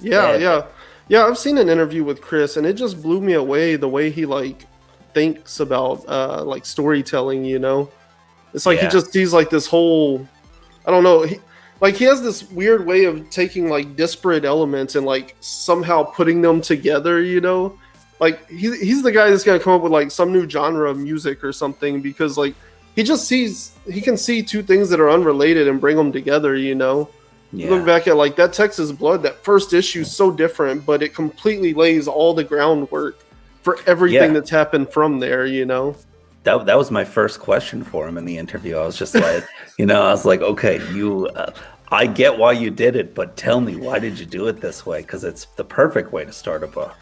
Yeah, And yeah. Yeah, I've seen an interview with Chris and it just blew me away the way he like thinks about like storytelling, you know? It's like he yeah, just sees like this whole I don't know, he has this weird way of taking like disparate elements and like somehow putting them together, you know? Like he's the guy that's gonna come up with like some new genre of music or something because like he can see two things that are unrelated and bring them together, you know? You look yeah, back at like that Texas Blood, that first issue is so different, but it completely lays all the groundwork for everything yeah. that's happened from there, you know? That was my first question for him in the interview. I was just like, I was like, okay, I get why you did it, but tell me, why did you do it this way? Because it's the perfect way to start a book.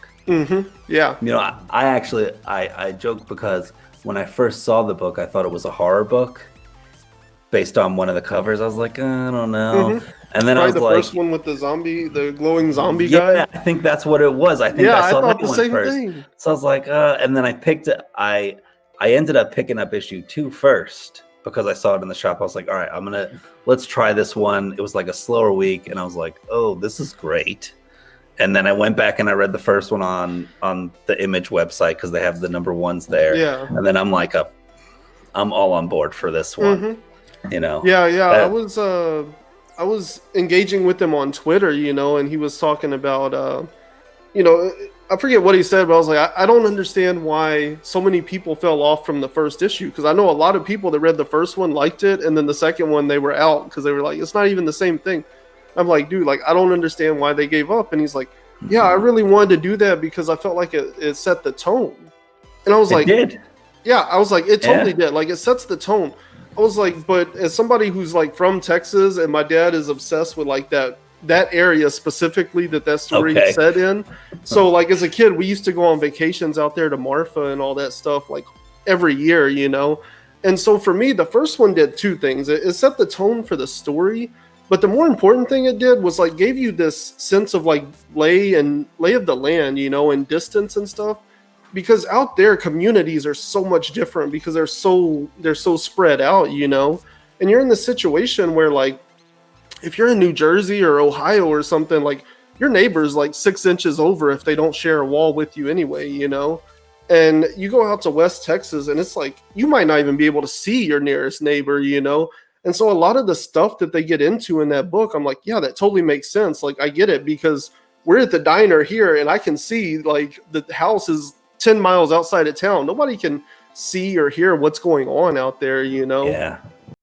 Yeah. I actually I joke because when I first saw the book, I thought it was a horror book based on one of the covers. I was like, I don't know, and then I Probably was the first like, one with the glowing zombie yeah, guy. I think that's what it was. I think Yeah, I I saw thought that the one same first. thing. So I was like, and then I picked it. I ended up picking up issue 2 first because I saw it in the shop. I was like, all right, let's try this one. It was like a slower week, and I was like, oh, this is great. And then I went back and I read the first one on the Image website because they have the number ones there. Yeah. And then I'm all on board for this one. You know, Yeah, yeah. uh, I was engaging with him on Twitter, you know, and he was talking about you know, I forget what he said, but I was like, I don't understand why so many people fell off from the first issue because I know a lot of people that read the first one liked it, and then the second one they were out because they were like, it's not even the same thing. I'm like, dude, like I don't understand why they gave up, and he's like, yeah, I really wanted to do that because I felt like it set the tone, and I was it like, did. yeah, I was like, it totally Yeah. did. Like, it sets the tone. I was like, but as somebody who's like from Texas, and my dad is obsessed with like that area specifically that story is Okay. set in. So like as a kid, we used to go on vacations out there to Marfa and all that stuff like every year, you know. And so for me, the first one did two things. It set the tone for the story, but the more important thing it did was like gave you this sense of like lay of the land, you know, and distance and stuff because out there communities are so much different because they're so spread out, you know. And you're in this situation where like if you're in New Jersey or Ohio or something, like your neighbor's like 6 inches over if they don't share a wall with you anyway, you know. And you go out to West Texas and it's like you might not even be able to see your nearest neighbor, you know. And so a lot of the stuff that they get into in that book, I'm like, yeah, that totally makes sense. Like I get it because we're at the diner here and I can see like the house is 10 miles outside of town. Nobody can see or hear what's going on out there, you know. Yeah.